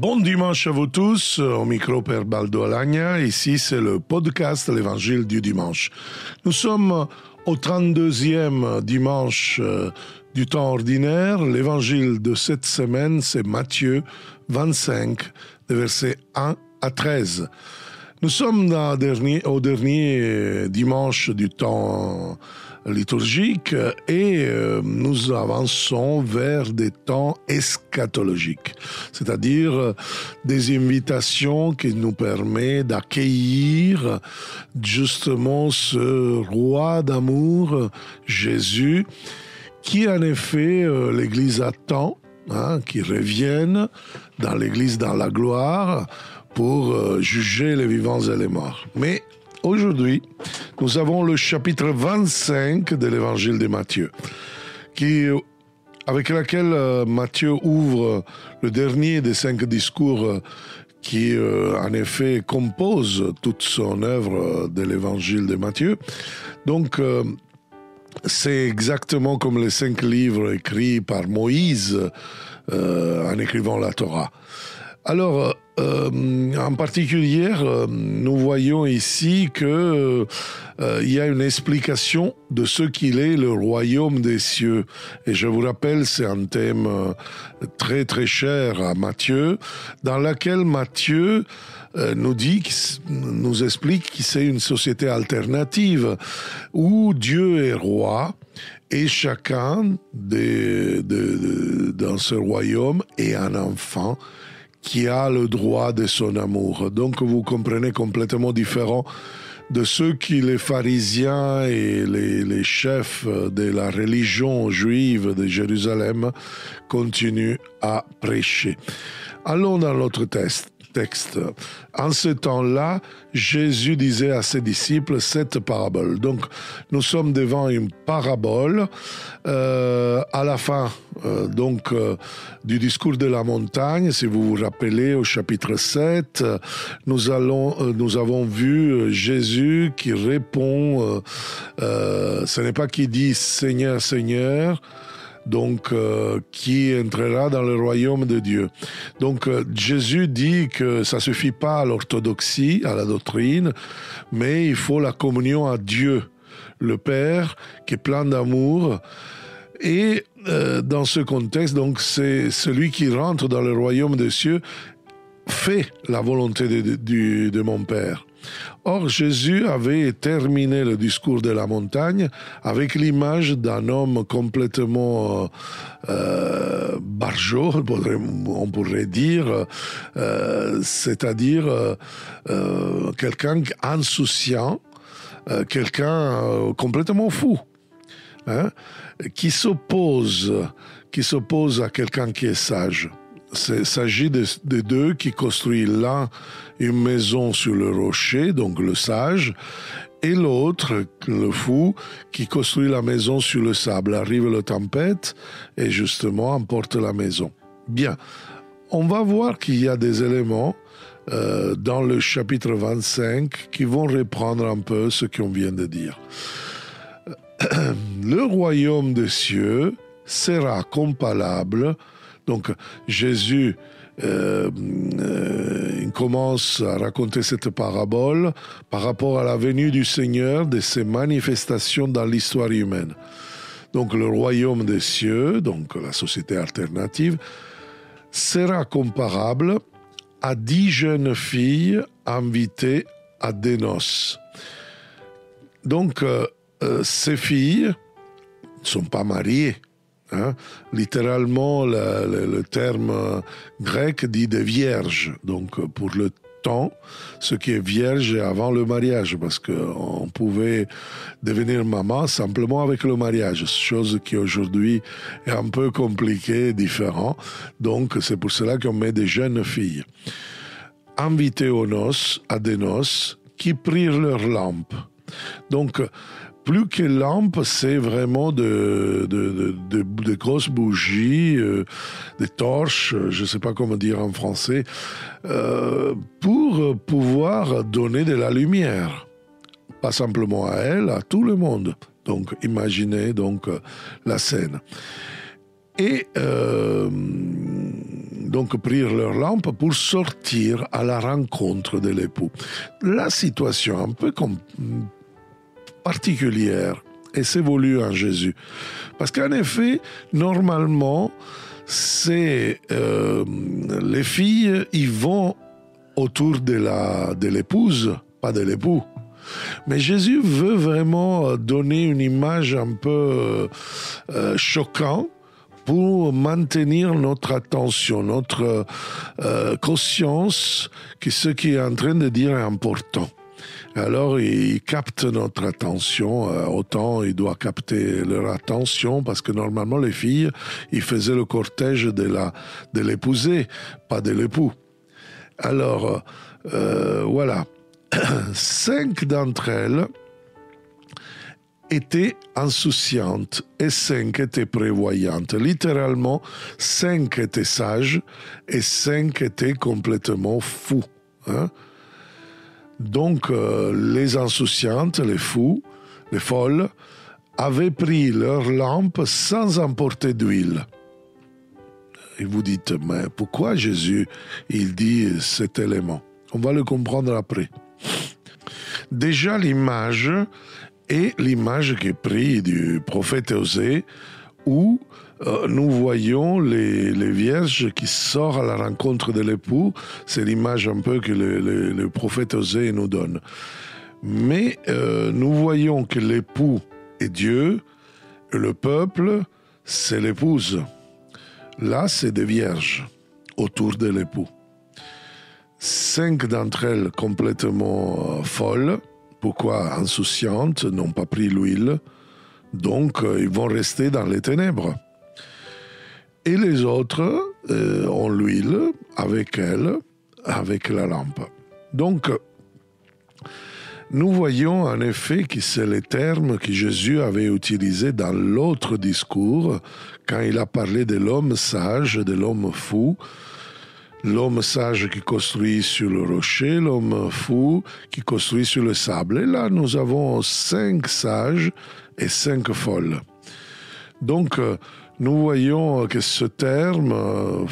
Bon dimanche à vous tous, au micro Père Baldo Alagna. Ici, c'est le podcast L'Évangile du dimanche. Nous sommes au 32e dimanche du temps ordinaire. L'évangile de cette semaine, c'est Matthieu 25, des versets 1 à 13. Nous sommes au dernier dimanche du temps liturgique et nous avançons vers des temps eschatologiques, c'est-à-dire des invitations qui nous permettent d'accueillir justement ce roi d'amour, Jésus, qui en effet l'Église attend, qui revienne dans l'Église dans la gloire pour juger les vivants et les morts. Mais aujourd'hui, nous avons le chapitre 25 de l'évangile de Matthieu, avec lequel Matthieu ouvre le dernier des 5 discours qui, en effet, compose toute son œuvre de l'évangile de Matthieu. Donc, c'est exactement comme les 5 livres écrits par Moïse en écrivant la Torah. Alors, en particulier, nous voyons ici que il y a une explication de ce qu'il est le royaume des cieux. Et je vous rappelle, c'est un thème très très cher à Matthieu, dans lequel Matthieu nous explique que c'est une société alternative où Dieu est roi et chacun dans ce royaume est un enfant qui a le droit de son amour. Donc vous comprenez, complètement différent de ceux qui les pharisiens et les chefs de la religion juive de Jérusalem continuent à prêcher. Allons dans notre texte. En ce temps-là, Jésus disait à ses disciples cette parabole. Donc, nous sommes devant une parabole. À la fin du discours de la montagne, si vous vous rappelez, au chapitre 7, nous avons vu Jésus qui répond, ce n'est pas qui dit « Seigneur, Seigneur », donc qui entrera dans le royaume de Dieu. Donc Jésus dit que ça suffit pas à l'orthodoxie, à la doctrine, mais il faut la communion à Dieu, le Père, qui est plein d'amour. Et dans ce contexte, donc c'est celui qui rentre dans le royaume des cieux fait la volonté de mon Père. Or, Jésus avait terminé le discours de la montagne avec l'image d'un homme complètement barjot, on pourrait dire, c'est-à-dire quelqu'un insouciant, quelqu'un complètement fou, qui s'oppose à quelqu'un qui est sage. Il s'agit de deux qui construisent l'un une maison sur le rocher, donc le sage, et l'autre, le fou, qui construit la maison sur le sable. Arrive la tempête et justement emporte la maison. Bien, on va voir qu'il y a des éléments dans le chapitre 25 qui vont reprendre un peu ce qu'on vient de dire. Le royaume des cieux sera comparable. Donc Jésus il commence à raconter cette parabole par rapport à la venue du Seigneur, de ses manifestations dans l'histoire humaine. Donc le royaume des cieux, donc la société alternative, sera comparable à 10 jeunes filles invitées à des noces. Donc ces filles ne sont pas mariées. Littéralement, le terme grec dit des vierges. Donc, pour le temps, ce qui est vierge avant le mariage, parce qu'on pouvait devenir maman simplement avec le mariage, chose qui aujourd'hui est un peu compliquée, différente. Donc, c'est pour cela qu'on met des jeunes filles invitées aux noces, à des noces, qui prirent leurs lampes. Donc, plus que lampes, c'est vraiment de grosses bougies, des torches, je ne sais pas comment dire en français, pour pouvoir donner de la lumière. Pas simplement à elle, à tout le monde. Donc, imaginez donc la scène. Et donc prirent leur lampe pour sortir à la rencontre de l'époux. La situation un peu particulière et s'évolue en Jésus. Parce qu'en effet, normalement, c'est les filles, ils vont autour de l'épouse, pas de l'époux. Mais Jésus veut vraiment donner une image un peu choquante pour maintenir notre attention, notre conscience que ce qu'il est en train de dire est important. Alors, il capte notre attention, autant il doit capter leur attention, parce que normalement, les filles, ils faisaient le cortège de l'épousée, pas de l'époux. Alors, voilà. 5 d'entre elles étaient insouciantes et 5 étaient prévoyantes. Littéralement, 5 étaient sages et 5 étaient complètement fous. Hein? Donc, les insouciantes, les fous, les folles, avaient pris leur lampe sans emporter d'huile. Et vous dites, mais pourquoi Jésus, il dit cet élément? On va le comprendre après. Déjà, l'image est l'image qui est prise du prophète Osée, où nous voyons les vierges qui sortent à la rencontre de l'époux. C'est l'image un peu que le prophète Osée nous donne. Mais nous voyons que l'époux est Dieu, et le peuple, c'est l'épouse. Là, c'est des vierges autour de l'époux. 5 d'entre elles complètement folles. Pourquoi insouciantes, n'ont pas pris l'huile. Donc, ils vont rester dans les ténèbres. Et les autres ont l'huile avec elles, avec la lampe. Donc, nous voyons en effet que c'est les termes que Jésus avait utilisés dans l'autre discours, quand il a parlé de l'homme sage, de l'homme fou. L'homme sage qui construit sur le rocher, l'homme fou qui construit sur le sable. Et là, nous avons 5 sages et 5 folles. Donc, nous voyons que ce terme,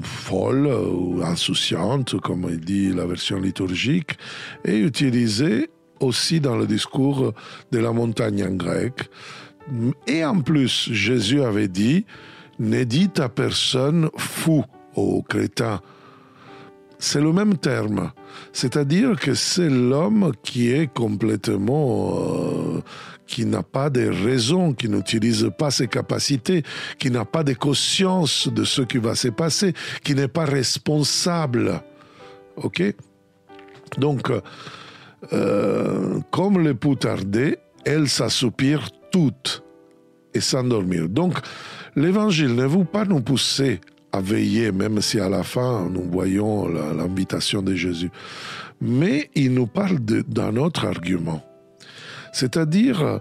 folle ou insouciante, comme il dit la version liturgique, est utilisé aussi dans le discours de la montagne en grec. Et en plus, Jésus avait dit, ne dites à personne fou aux crétins. C'est le même terme, c'est-à-dire que c'est l'homme qui est complètement, qui n'a pas de raison, qui n'utilise pas ses capacités, qui n'a pas de conscience de ce qui va se passer, qui n'est pas responsable. Ok? Donc, comme l'époux tardait, elles s'assoupirent toutes et s'endormirent. Donc, l'évangile ne veut pas nous pousser à veiller, même si à la fin nous voyons l'invitation de Jésus. Mais il nous parle d'un autre argument. C'est-à-dire,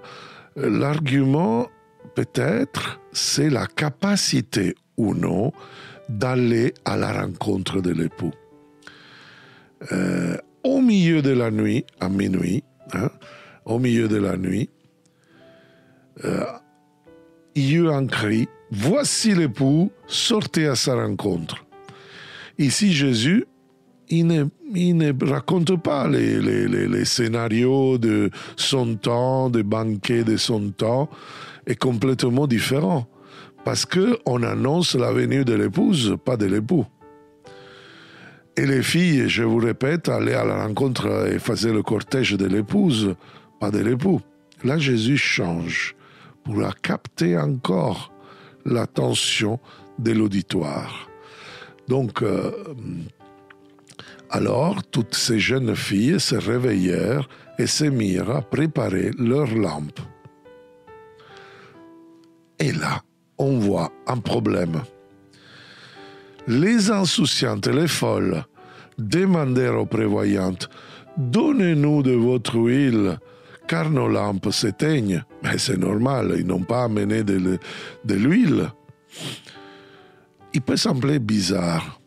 l'argument, peut-être, c'est la capacité ou non d'aller à la rencontre de l'époux. Au milieu de la nuit, à minuit, au milieu de la nuit, il y eut un cri, « Voici l'époux, sortez à sa rencontre ». Ici, Jésus, il ne raconte pas les scénarios de son temps, des banquets de son temps, est complètement différent. Parce qu'on annonce la venue de l'épouse, pas de l'époux. Et les filles, je vous répète, allaient à la rencontre et faisaient le cortège de l'épouse, pas de l'époux. Là, Jésus change pour capter encore l'attention de l'auditoire. Donc, alors, toutes ces jeunes filles se réveillèrent et se mirent à préparer leurs lampes. Et là, on voit un problème. Les insouciantes et les folles demandèrent aux prévoyantes « Donnez-nous de votre huile, car nos lampes s'éteignent. » Mais c'est normal, ils n'ont pas amené de l'huile. Il peut sembler bizarre,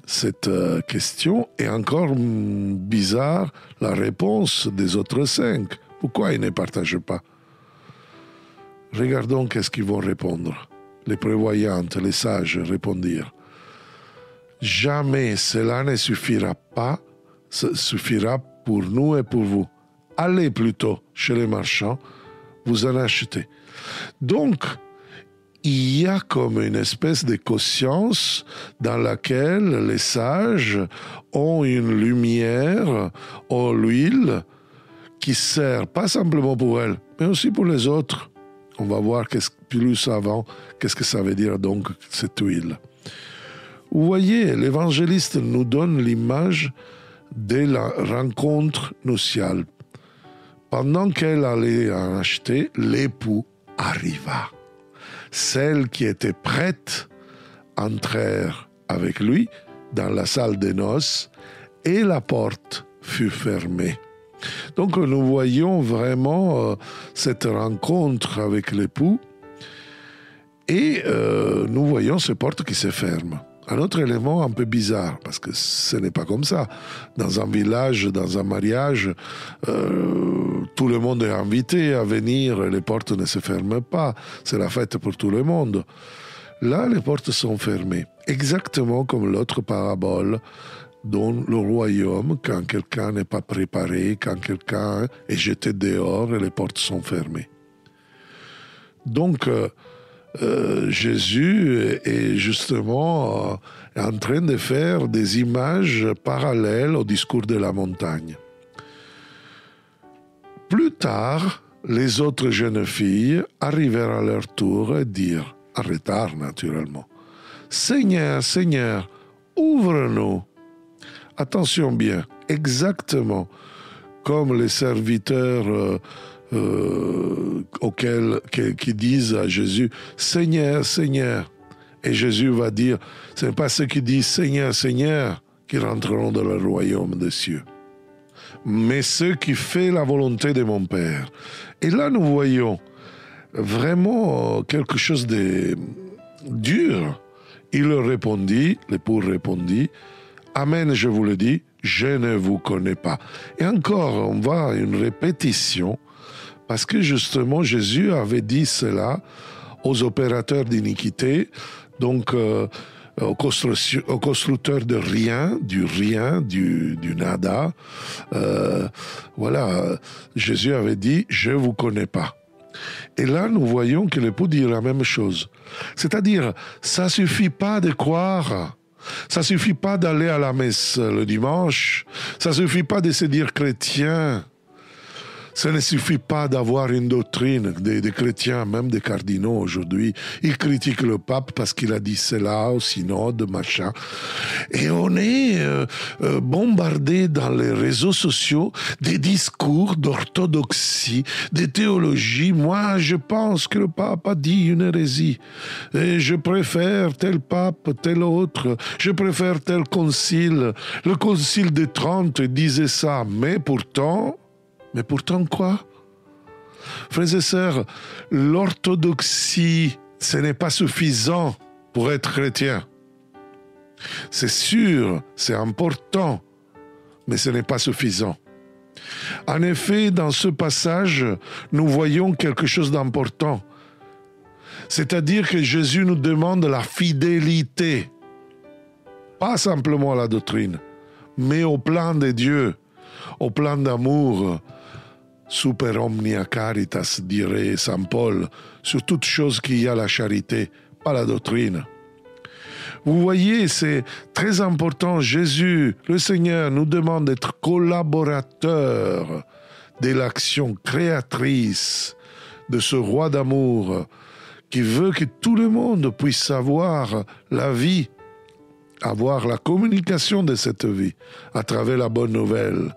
cette question, et encore bizarre la réponse des autres 5. Pourquoi ils ne partagent pas? Regardons qu'est-ce qu'ils vont répondre. Les prévoyantes, les sages répondirent. jamais cela ne suffira pas, suffira pour nous et pour vous. Allez plutôt chez les marchands, vous en achetez. Donc, il y a comme une espèce de conscience dans laquelle les sages ont une lumière, ont l'huile qui sert pas simplement pour elles, mais aussi pour les autres. On va voir plus avant qu'est-ce que ça veut dire donc cette huile. Vous voyez, l'évangéliste nous donne l'image de la rencontre nuptiale. Pendant qu'elle allait en acheter, l'époux arriva. Celles qui étaient prêtes entrèrent avec lui dans la salle des noces et la porte fut fermée. Donc nous voyons vraiment cette rencontre avec l'époux et nous voyons ces portes qui se ferment. Un autre élément un peu bizarre, parce que ce n'est pas comme ça. Dans un village, dans un mariage, tout le monde est invité à venir, les portes ne se ferment pas, c'est la fête pour tout le monde. Là, les portes sont fermées, exactement comme l'autre parabole dans le royaume, quand quelqu'un n'est pas préparé, quand quelqu'un est jeté dehors et les portes sont fermées. Donc, Jésus est justement en train de faire des images parallèles au discours de la montagne. Plus tard, les autres jeunes filles arrivèrent à leur tour et dirent, en retard naturellement, « Seigneur, Seigneur, ouvre-nous !» Attention bien, exactement comme les serviteurs qui disent à Jésus « Seigneur, Seigneur ». Et Jésus va dire « Ce n'est pas ceux qui disent « Seigneur, Seigneur » qui rentreront dans le royaume des cieux, mais ceux qui font la volonté de mon Père. » Et là, nous voyons vraiment quelque chose de dur. Il répondit, l'époux répondit « Amen, je vous le dis, je ne vous connais pas. » Et encore, on va à une répétition, parce que justement, Jésus avait dit cela aux opérateurs d'iniquité, donc aux constructeurs de rien, du nada. Voilà, Jésus avait dit « Je ne vous connais pas ». Et là, nous voyons que l'époux dit la même chose. C'est-à-dire, ça ne suffit pas de croire. Ça ne suffit pas d'aller à la messe le dimanche. Ça ne suffit pas de se dire chrétien. Ça ne suffit pas d'avoir une doctrine des chrétiens, même des cardinaux aujourd'hui. Ils critiquent le pape parce qu'il a dit cela au synode, machin. Et on est bombardé dans les réseaux sociaux des discours d'orthodoxie, des théologies. Moi, je pense que le pape a dit une hérésie. Et je préfère tel pape, tel autre. Je préfère tel concile. Le concile de Trente disait ça. Mais pourtant quoi? Frères et sœurs, l'orthodoxie, ce n'est pas suffisant pour être chrétien. C'est sûr, c'est important, mais ce n'est pas suffisant. En effet, dans ce passage, nous voyons quelque chose d'important. C'est-à-dire que Jésus nous demande la fidélité, pas simplement à la doctrine, mais au plan de Dieu, au plan d'amour, super omnia caritas, dirait Saint Paul, sur toute chose qu'il y a la charité, pas la doctrine. Vous voyez, c'est très important. Jésus, le Seigneur, nous demande d'être collaborateurs de l'action créatrice de ce roi d'amour qui veut que tout le monde puisse avoir la vie, avoir la communication de cette vie à travers la bonne nouvelle,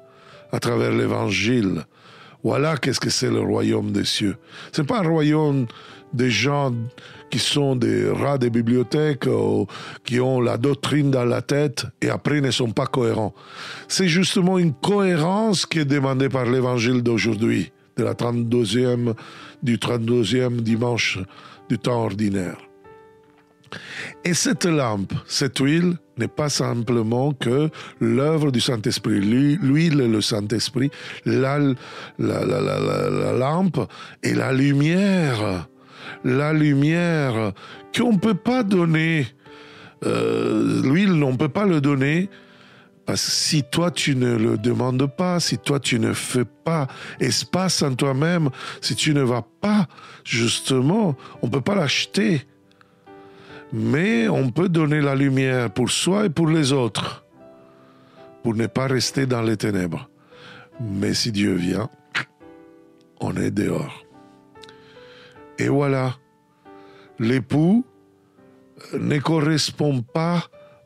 à travers l'évangile. Voilà qu'est-ce que c'est le royaume des cieux. Ce n'est pas un royaume des gens qui sont des rats des bibliothèques ou qui ont la doctrine dans la tête et après ne sont pas cohérents. C'est justement une cohérence qui est demandée par l'évangile d'aujourd'hui, du 32e dimanche du temps ordinaire. Et cette lampe, cette huile, n'est pas simplement que l'œuvre du Saint-Esprit. L'huile et le Saint-Esprit, la lampe et la lumière qu'on ne peut pas donner L'huile, on ne peut pas le donner parce que si toi tu ne le demandes pas, si toi tu ne fais pas espace en toi-même, si tu ne vas pas, justement, on ne peut pas l'acheter. Mais on peut donner la lumière pour soi et pour les autres, pour ne pas rester dans les ténèbres. Mais si Dieu vient, on est dehors. Et voilà, l'époux ne correspond pas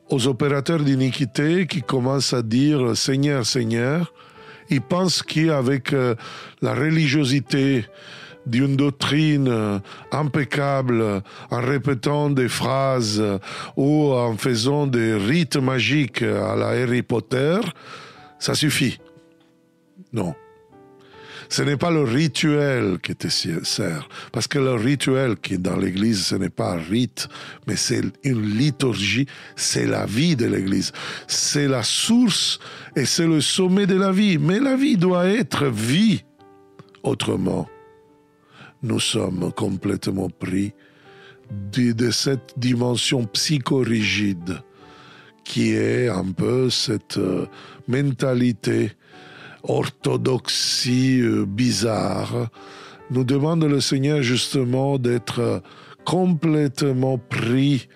aux opérateurs d'iniquité qui commencent à dire « Seigneur, Seigneur ». Ils pensent qu'avec la religiosité d'une doctrine impeccable, en répétant des phrases ou en faisant des rites magiques à la Harry Potter, ça suffit. Non. Ce n'est pas le rituel qui te sert, parce que le rituel qui est dans l'Église, ce n'est pas un rite, mais c'est une liturgie, c'est la vie de l'Église. C'est la source et c'est le sommet de la vie. Mais la vie doit être vie. Autrement, nous sommes complètement pris de cette dimension psychorigide qui est un peu cette mentalité orthodoxie bizarre, nous demande le Seigneur justement d'être complètement pris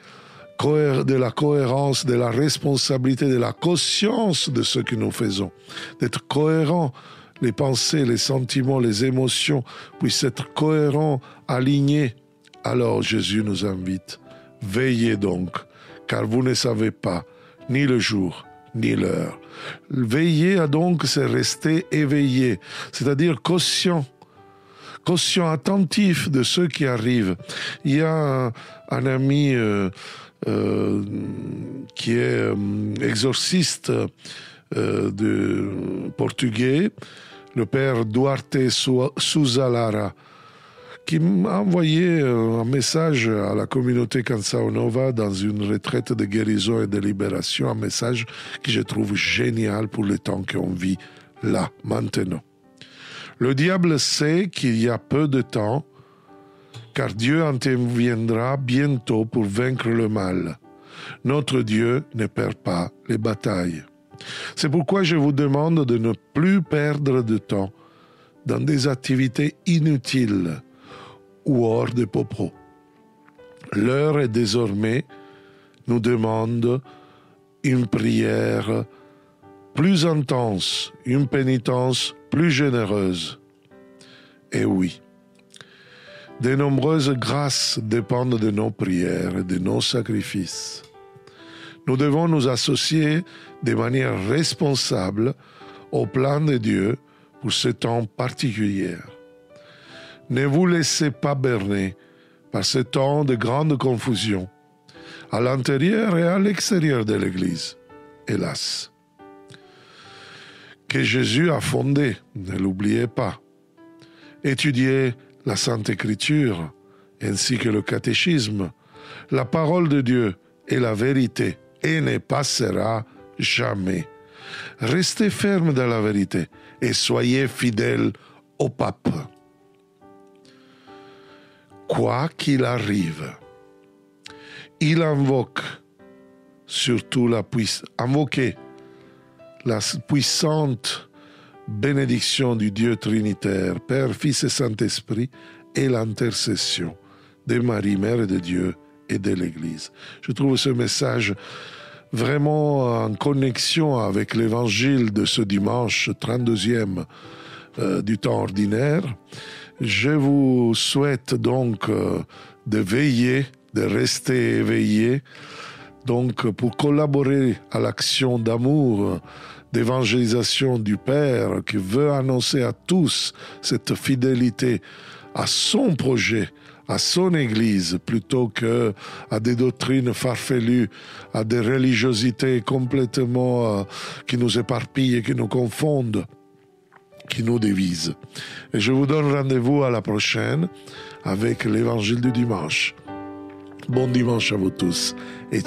de la cohérence, de la responsabilité, de la conscience de ce que nous faisons, d'être cohérent. Les pensées, les sentiments, les émotions puissent être cohérents, alignés. Alors Jésus nous invite, veillez donc, car vous ne savez pas ni le jour, ni l'heure. Veiller à donc, c'est rester éveillé, c'est-à-dire conscient attentif de ce qui arrive. Il y a un ami qui est exorciste de portugais, le père Duarte Souza Lara, qui m'a envoyé un message à la communauté Canção Nova dans une retraite de guérison et de libération, un message que je trouve génial pour le temps qu'on vit là, maintenant. Le diable sait qu'il y a peu de temps, car Dieu interviendra bientôt pour vaincre le mal. Notre Dieu ne perd pas les batailles. C'est pourquoi je vous demande de ne plus perdre de temps dans des activités inutiles ou hors de propos. L'heure est désormais, nous demande une prière plus intense, une pénitence plus généreuse. Et oui, de nombreuses grâces dépendent de nos prières et de nos sacrifices. Nous devons nous associer de manière responsable au plan de Dieu pour ce temps particulier. Ne vous laissez pas berner par ce temps de grande confusion, à l'intérieur et à l'extérieur de l'Église, hélas. Que Jésus a fondé, ne l'oubliez pas. Étudiez la Sainte Écriture, ainsi que le catéchisme, la parole de Dieu est la vérité et ne passera jamais. Restez ferme dans la vérité et soyez fidèles au pape. Quoi qu'il arrive, il invoque surtout invoquer la puissante bénédiction du Dieu Trinitaire, Père, Fils et Saint-Esprit, et l'intercession de Marie, Mère de Dieu et de l'Église. Je trouve ce message vraiment en connexion avec l'évangile de ce dimanche 32e du temps ordinaire. Je vous souhaite donc de veiller, de rester éveillé, donc pour collaborer à l'action d'amour, d'évangélisation du Père qui veut annoncer à tous cette fidélité à son projet, à son Église, plutôt qu'à des doctrines farfelues, à des religiosités complètement qui nous éparpillent et qui nous confondent, qui nous divisent. Et je vous donne rendez-vous à la prochaine avec l'Évangile du dimanche. Bon dimanche à vous tous et